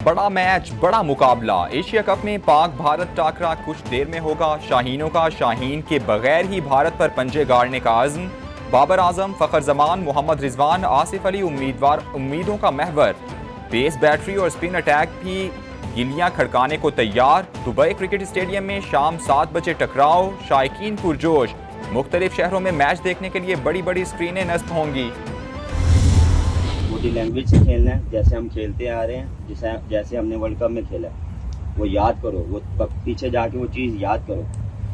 बड़ा मैच, बड़ा मुकाबला। एशिया कप में पाक भारत टाकरा कुछ देर में होगा। शाहीनों का शाहीन के बगैर ही भारत पर पंजे गाड़ने का अज़्म। बाबर आजम, फखर जमान, मोहम्मद रिजवान, आसिफ अली उम्मीदों का महवर। पेस बैटरी और स्पिन अटैक भी गिलियां खड़काने को तैयार। दुबई क्रिकेट स्टेडियम में शाम 7 बजे टकराव। शायकीन पुरजोश। मुख्तलिफ शहरों में मैच देखने के लिए बड़ी बड़ी स्क्रीनें नस्ब होंगी। बॉडी लैंग्वेज से खेलना है, जैसे हम खेलते आ रहे हैं, जैसे हमने वर्ल्ड कप में खेला वो याद करो, वो पीछे जाके वो चीज़ याद करो।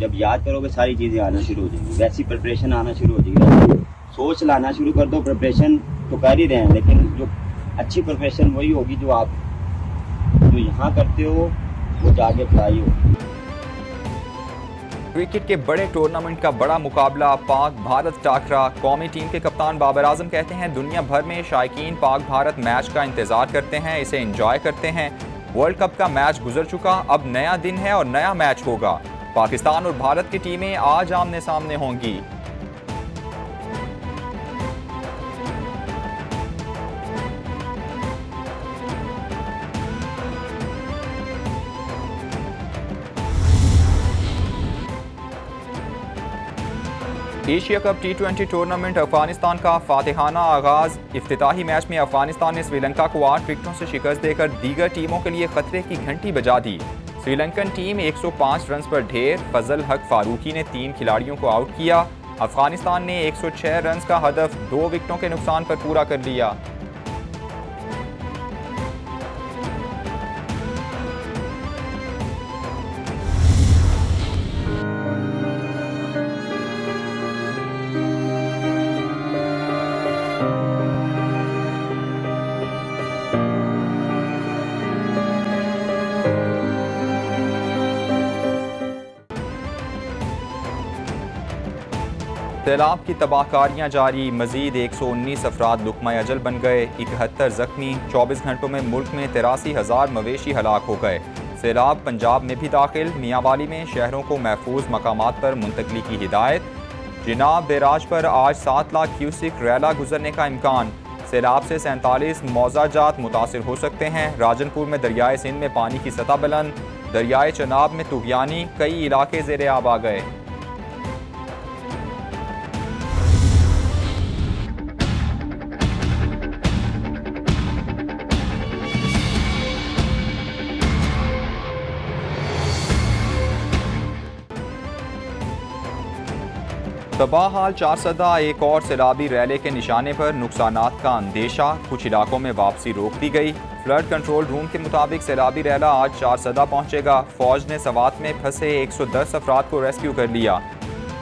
जब याद करोगे सारी चीज़ें आना शुरू हो जाएंगी, वैसी प्रिपरेशन आना शुरू हो जाएगी। सोच लाना शुरू कर दो। प्रिपरेशन तो कर ही रहे हैं, लेकिन जो अच्छी प्रिपरेशन वही होगी जो आप जो यहाँ करते हो वो जाके अप्लाई हो। क्रिकेट के बड़े टूर्नामेंट का बड़ा मुकाबला पाक भारत टाकरा। कौमी टीम के कप्तान बाबर आजम कहते हैं दुनिया भर में शायकीन पाक भारत मैच का इंतजार करते हैं, इसे एंजॉय करते हैं। वर्ल्ड कप का मैच गुजर चुका, अब नया दिन है और नया मैच होगा। पाकिस्तान और भारत की टीमें आज आमने सामने होंगी। Asia cup T20 tournament Afghanistan का फातिहाना आगाज। इफ्तिताही मैच में अफगानिस्तान ने श्रीलंका को 8 विकेटों से शिकस्त देकर दीगर टीमों के लिए खतरे की घंटी बजा दी। श्रीलंकन टीम 105 रन पर ढेर। फजल हक फारूकी ने 3 खिलाड़ियों को आउट किया। अफगानिस्तान ने 106 रन का हदफ 2 विकेटों के नुकसान पर पूरा कर लिया। सैलाब की तबाहकारियां जारी। मजीद 119 अफराद लुकमा अजल बन गए। 71 जख्मी। 24 घंटों में मुल्क में 83,000 मवेशी हलाक हो गए। सैलाब पंजाब में भी दाखिल। मियांवाली में शहरों को महफूज मकामात पर मुंतकली की हिदायत। जिनाब बैराज पर आज 7 लाख क्यूसिक रैला गुजरने का इम्कान। सैलाब से 47 मौजाजात मुतासिर हो सकते हैं। राजनपुर में दरियाए सिंध में पानी की सतह बुलंद। दरियाए चनाब में तुगयानी, कई इलाके ज़ेरे आब आ गए। तबाह हाल 4 सदा। एक और सैलाबी रैले के निशाने पर। नुकसानात का अंदेशा। कुछ इलाकों में वापसी रोक दी गई। फ्लड कंट्रोल रूम के मुताबिक सैलाबी रैला आज 4 सदा पहुंचेगा। फौज ने सवात में फंसे 110 अफराद को रेस्क्यू कर लिया।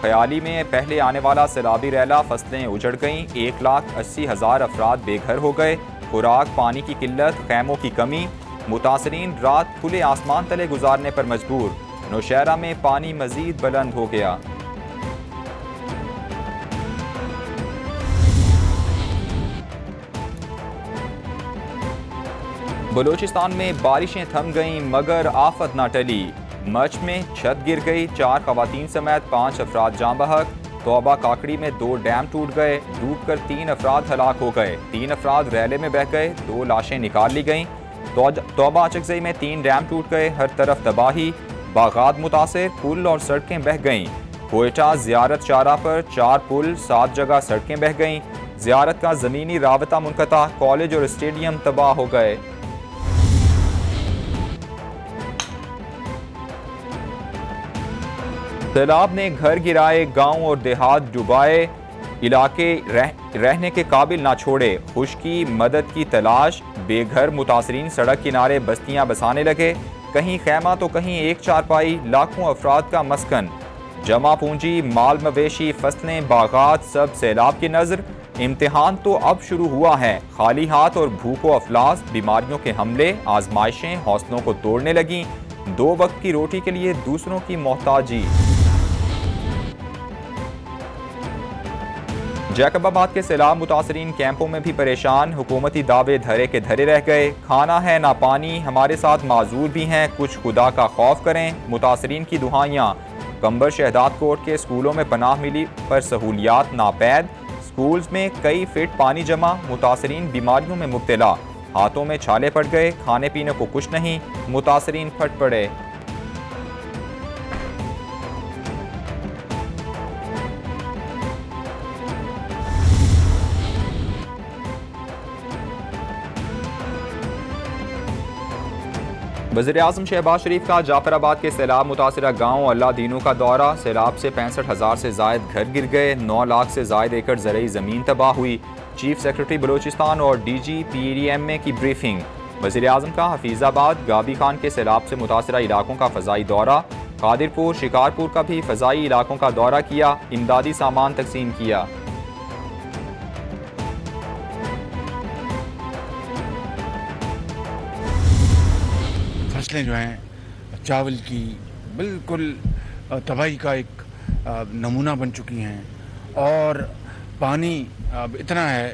ख्याली में पहले आने वाला सैलाबी रैला। फसलें उजड़ गईं। 1,80,000 अफराद बेघर हो गए। खुराक, पानी की किल्लत, खैमों की कमी। मुतासरीन रात खुले आसमान तले गुजारने पर मजबूर। नौशहरा में पानी मजीद बुलंद हो गया। बलूचिस्तान में बारिशें थम गईं मगर आफत ना टली। मच में छत गिर गई। 4 खवातीन समेत 5 अफराद जाँ बहक। तौबा काकड़ी में 2 डैम टूट गए। डूबकर 3 अफराद हलाक हो गए। 3 अफराद रैले में बह गए। 2 लाशें निकाल ली गईं। तौबा अचकजई में 3 डैम टूट गए। हर तरफ तबाही। बागात मुतासिर। पुल और सड़कें बह गईं। कोयटा ज़ियारत शाहराह पर 4 पुल, 7 जगह सड़कें बह गईं। ज़ियारत का ज़मीनी राबता मुनक़ता। कॉलेज और स्टेडियम तबाह हो गए। सैलाब ने घर गिराए, गांव और देहात डुबाए। इलाके रहने के काबिल ना छोड़े। खुश्की, मदद की तलाश। बेघर मुतासरीन सड़क किनारे बस्तियां बसाने लगे। कहीं खैमा तो कहीं एक चारपाई। लाखों अफराद का मस्कन। जमा पूंजी, माल मवेशी, फसलें, बागात सब सैलाब की नज़र। इम्तिहान तो अब शुरू हुआ है। खाली हाथ और भूखो अफलास। बीमारियों के हमले, आजमाइशें हौसलों को तोड़ने लगीं। 2 वक्त की रोटी के लिए दूसरों की मोहताजी। जैकबाबाद के सैलाब मुतासरीन कैंपों में भी परेशान। हुकूमती दावे धरे के धरे रह गए। खाना है ना पानी। हमारे साथ माजूर भी हैं, कुछ खुदा का खौफ करें। मुतासरीन की दुहाइयाँ। कंबर शहदाद कोट के स्कूलों में पनाह मिली पर सहूलियात नापैद। स्कूल्स में कई फिट पानी जमा। मुतासरीन बीमारियों में मुब्तला। हाथों में छाले पड़ गए, खाने पीने को कुछ नहीं, मुतासरीन फट पड़े। वज़ीर-ए-आज़म शहबाज शरीफ का जाफराबाद के सैलाब मुतासरा गाँव अल्लाह दीनों का दौरा। सैलाब से 65,000 से जायद घर गिर गए, 9 लाख से जायद एकड़ ज़रई ज़मीन तबाह हुई। चीफ सेक्रेटरी बलूचिस्तान और DG PDMA की ब्रीफिंग। वज़ीर-ए-आज़म का हफीज़ाबाद गाबी खान के सैलाब से मुतासरा इलाकों का फ़ज़ाई दौरा। कादिरपुर शिकारपुर का भी फ़ज़ाई इलाकों का दौरा किया, इमदादी सामान तकसीम किया। फसलें जो हैं चावल की बिल्कुल तबाही का एक नमूना बन चुकी हैं और पानी अब इतना है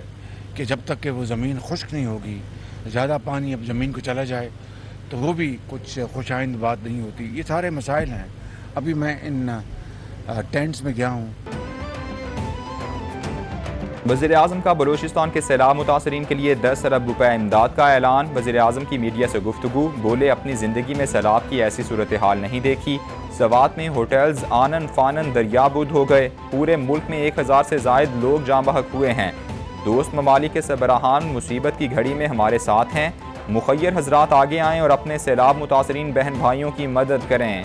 कि जब तक कि वो ज़मीन खुश्क नहीं होगी, ज़्यादा पानी अब ज़मीन को चला जाए तो वो भी कुछ खुशाइंद बात नहीं होती। ये सारे मसाइल हैं। अभी मैं इन टेंट्स में गया हूँ। वज़ीर-ए-आज़म का बलूचिस्तान के सैलाब मुतासरीन के लिए 10 अरब रुपए इमदाद का ऐलान। वज़ीर-ए-आज़म की मीडिया से गुफ्तगू, बोले अपनी ज़िंदगी में सैलाब की ऐसी सूरत हाल नहीं देखी। सवात में होटल्स आनन फानन दरियाबुद हो गए। पूरे मुल्क में 1000 से जायद लोग जाँ बहक हुए हैं। दोस्त ममालिक के सरबराहान मुसीबत की घड़ी में हमारे साथ हैं। मुखय्यर हजरात आगे आएँ और अपने सैलाब मुतासरीन बहन भाइयों की मदद करें।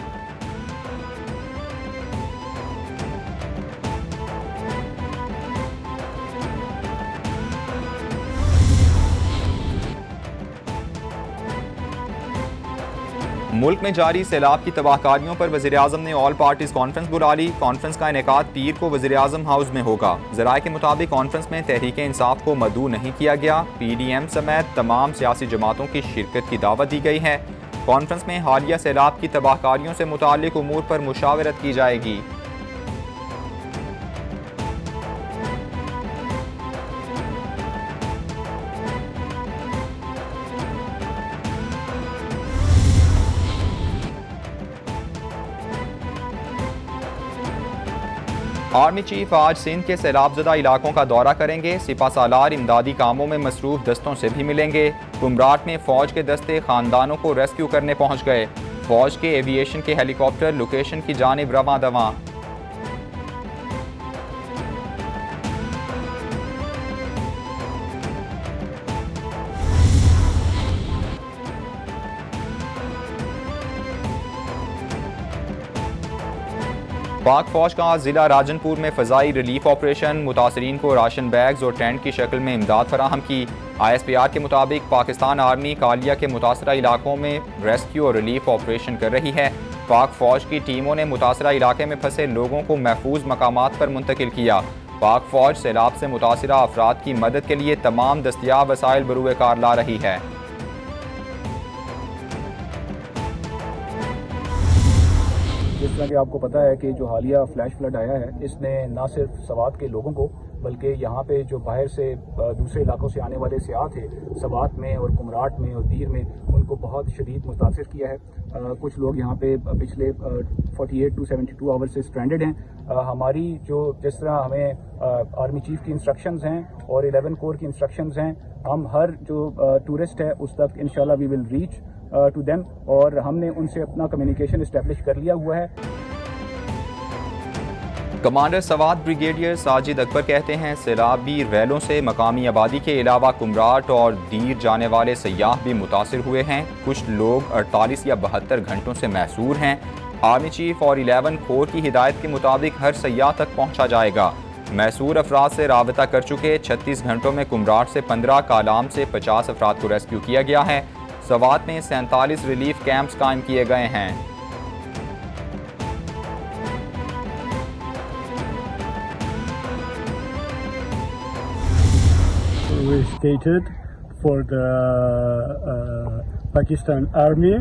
मुल्क में जारी सैलाब की तबाहकारियों पर वज़ीर-ए-आज़म ने ऑल पार्टीज़ कॉन्फ्रेंस बुला ली। कॉन्फ्रेंस का इनेकाद पीर को वज़ीर-ए-आज़म हाउस में होगा। ज़राए के मुताबिक कॉन्फ्रेंस में तहरीक इंसाफ को मदऊ नहीं किया गया। PDM समेत तमाम सियासी जमातों की शिरकत की दावत दी गई है। कॉन्फ्रेंस में हालिया सैलाब की तबाहकारियों से मुताल्लिक उमूर पर मुशावरत की जाएगी। आर्मी चीफ आज सिंध के सैलाबज़दा इलाकों का दौरा करेंगे। सिपा सालार इमदादी कामों में मसरूफ दस्तों से भी मिलेंगे। कुमराट में फ़ौज के दस्ते खानदानों को रेस्क्यू करने पहुंच गए। फ़ौज के एविएशन के हेलीकॉप्टर लोकेशन की जानिब रवां दवां। पाक फौज का जिला राजनपुर में फ़ज़ाई रिलीफ ऑपरेशन। मुतासरीन को राशन बैग्स और टेंट की शक्ल में इमदाद फराहम की। ISPR के मुताबिक पाकिस्तान आर्मी कालिया के मुतासरा इलाकों में रेस्क्यू और रिलीफ ऑपरेशन कर रही है। पाक फौज की टीमों ने मुतासरा इलाके में फंसे लोगों को महफूज मकामात पर मुंतकिल किया। पाक फौज सैलाब से मुतासरा अफराद की मदद के लिए तमाम दस्तियाब वसाइल बरूए कार ला रही है। जिस तरह कि आपको पता है कि जो हालिया फ्लैश फ्लड आया है, इसने ना सिर्फ सवात के लोगों को बल्कि यहाँ पे जो बाहर से दूसरे इलाकों से आने वाले सियाह थे सवात में और कुमराट में और दीर में, उनको बहुत शदीद मुतासिर किया है। कुछ लोग यहाँ पे पिछले 48 to 72 आवर्स से स्ट्रैंडेड हैं। हमारी जो जिस तरह हमें आर्मी चीफ की इंस्ट्रक्शंस हैं और 11 कोर की इंस्ट्रक्शंस हैं, हम हर जो टूरिस्ट है उस तक इंशाल्लाह we will reach to them, और हमने उनसे अपना कम्युनिकेशन इस्टेब्लिश कर लिया हुआ है। कमांडर सवात ब्रिगेडियर साजिद अकबर कहते हैं सैलाबी रैलों से मकामी आबादी के अलावा कुमराट और दीर जाने वाले सयाह भी मुतासिर हुए हैं। कुछ लोग 48 या 72 घंटों से महसूर हैं। आर्मी चीफ और 11 कोर की हिदायत के मुताबिक हर सयाह तक पहुंचा जाएगा। मैसूर अफराद से राबता कर चुके 36 घंटों में कुमराट से 15, कालाम से 50 अफराद को रेस्क्यू किया गया है। सवात में 47 रिलीफ कैंप्स कायम किए गए हैं। We skated for the Pakistan Army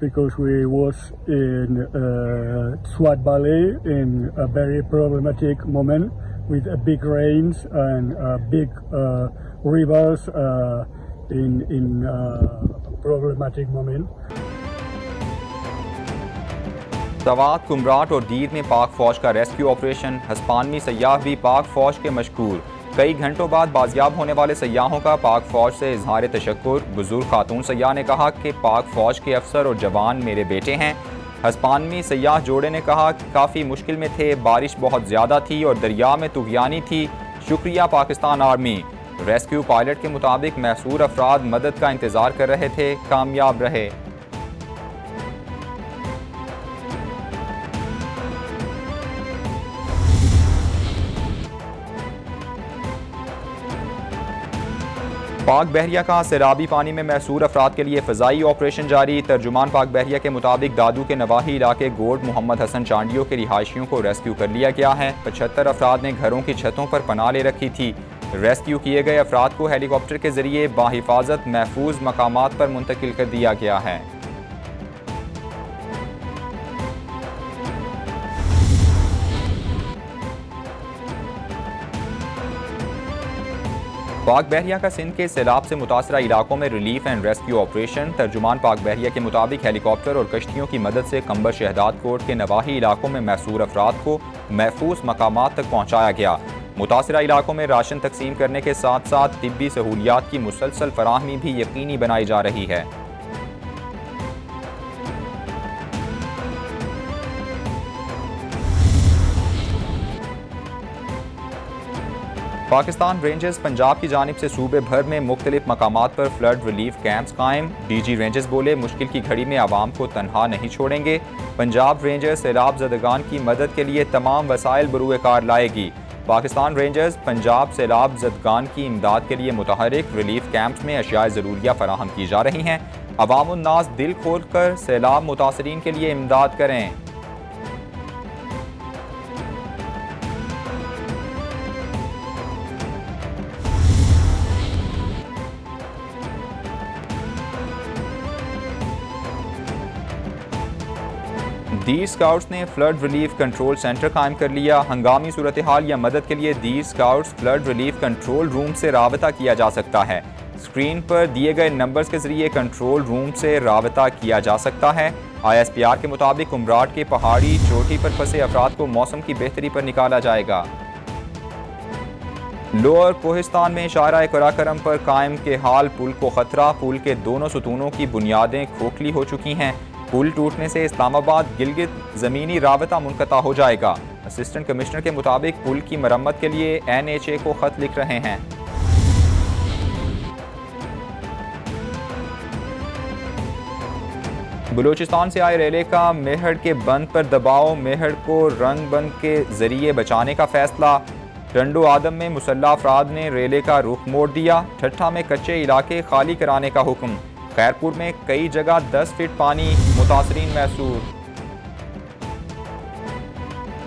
because we was in Swat Valley in a very problematic moment with big rains and big rivers in problematic moment. Swat, Kumrat और दीर में पाक फौज का रेस्क्यू ऑपरेशन। हस्पानवी सयाह भी पाक फौज के मशकूर। कई घंटों बाद बाजियाब होने वाले सयाहों का पाक फौज से इजहार तशक्कुर। बुजुर्ग खातून सयाह ने कहा कि पाक फौज के अफसर और जवान मेरे बेटे हैं। हस्पानवी सयाह जोड़े ने कहा कि काफ़ी मुश्किल में थे, बारिश बहुत ज़्यादा थी और दरिया में तुगयानी थी। शुक्रिया पाकिस्तान आर्मी। रेस्क्यू पायलट के मुताबिक महसूर अफराद मदद का इंतज़ार कर रहे थे, कामयाब रहे। पाक बहरिया का सैलाबी पानी में महसूर अफराद के लिए फ़ज़ाई ऑपरेशन जारी। तर्जुमान पाक बहरिया के मुताबिक दादू के नवाही इलाके गोड मोहम्मद हसन चांडियों के रिहायशियों को रेस्क्यू कर लिया गया है। 75 अफराद ने घरों की छतों पर पनाह ले रखी थी। रेस्क्यू किए गए अफराद को हेलीकॉप्टर के जरिए बाहिफाजत महफूज मकामात पर मुंतकिल कर दिया गया है। पाक बहरिया का सिंध के सैलाब से मुतासरा इलाकों में रिलीफ एंड रेस्क्यू ऑपरेशन। तर्जुमान पाक बहरिया के मुताबिक हेलीकॉप्टर और कश्तियों की मदद से कंबर शहदाद कोट के नवाही इलाकों में महसूर अफराद को महफूज मकामात तक पहुँचाया गया। मुतासरा इलाकों में राशन तकसीम करने के साथ साथ तिब्बी सहूलियात की मुसलसल फराहमी भी यकीनी बनाई जा रही है। पाकिस्तान रेंजर्स पंजाब की जानिब से सूबे भर में मुख्तलिफ मकामात पर फ्लड रिलीफ कैंप्स कायम। डीजी रेंजर्स बोले, मुश्किल की घड़ी में आवाम को तनहा नहीं छोड़ेंगे। पंजाब रेंजर्स सैलाब ज़दगान की मदद के लिए तमाम वसाइल बरूए कार लाएगी। पाकिस्तान रेंजर्स पंजाब सैलाब ज़दगान की इमदाद के लिए मुतहरिक। रिलीफ कैंप्स में अशियाए ज़रूरिया फराहम की जा रही हैं। अवामुन्नास दिल खोल कर सैलाब मुतासरीन के लिए इमदाद करें। दीर स्काउट्स ने फ्लड रिलीफ कंट्रोल सेंटर कायम कर लिया। हंगामी सूरत हाल या मदद के लिए दीर scouts flood relief control room से राबता किया जा सकता है। स्क्रीन पर दिए गए नंबर्स के जरिए कंट्रोल रूम से राबता किया जा सकता है। ISPR के मुताबिक उमराट के पहाड़ी चोटी पर फंसे अफराद को मौसम की बेहतरी पर निकाला जाएगा। लोअर कोहिस्तान में शाहराह कराकरम पर कायम के हाल पुल को खतरा। पुल के दोनों सतूनों की बुनियादें खोखली हो चुकी हैं। पुल टूटने से इस्लामाबाद गिलगित ज़मीनी राबता मुनक़ता हो जाएगा। असिस्टेंट कमिश्नर के मुताबिक पुल की मरम्मत के लिए NHA को खत लिख रहे हैं। बलूचिस्तान से आए रेले का मेहड़ के बंद पर दबाव। मेहड़ को रंग बंद के जरिए बचाने का फैसला। टंडो आदम में मुसल्ला अफराद ने रेले का रुख मोड़ दिया। ठट्ठा में कच्चे इलाके खाली कराने का हुक्म। खैरपुर में कई जगह 10 फीट पानी, मुतासरीन महसूर।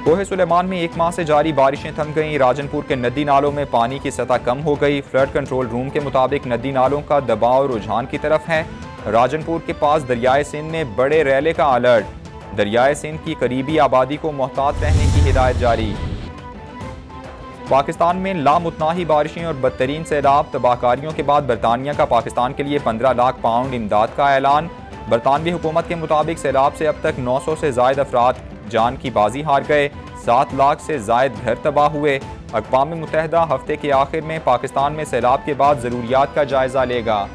कोहे सुलेमान में एक माह से जारी बारिशें थम गईं। राजनपुर के नदी नालों में पानी की सतह कम हो गई। फ्लड कंट्रोल रूम के मुताबिक नदी नालों का दबाव रुझान की तरफ है। राजनपुर के पास दरियाए सिंध में बड़े रैले का अलर्ट। दरियाए सिंध की करीबी आबादी को मोहतात रहने की हिदायत जारी। पाकिस्तान में लामुतनाही बारिशें और बदतरीन सैलाब। तबाहकारियों के बाद बरतानिया का पाकिस्तान के लिए 15 लाख पाउंड इमदाद का ऐलान। बरतानवी हुकूमत के मुताबिक सैलाब से अब तक 900 से ज़ायद अफराद जान की बाजी हार गए। 7 लाख से ज़ायद घर तबाह हुए। अक़वाम मुत्तहिदा हफ्ते के आखिर में पाकिस्तान में सैलाब के बाद ज़रूरियात का जायज़ा लेगा।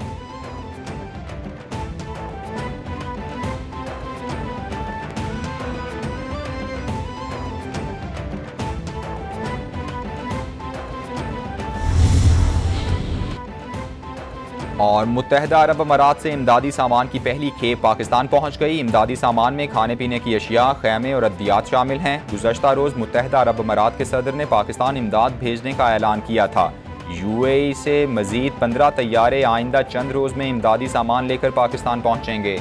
और मुत्तहिदा अरब अमारात से इमदादी सामान की पहली खेप पाकिस्तान पहुंच गई। इमदादी सामान में खाने पीने की अशिया, खैमे और अद्वियात शामिल हैं। गुज़श्ता रोज़ मुत्तहिदा अरब अमारात के सदर ने पाकिस्तान इमदाद भेजने का ऐलान किया था। UAE से मज़ीद 15 तैयारे आइंदा चंद रोज़ में इमदादी सामान लेकर पाकिस्तान पहुँचेंगे।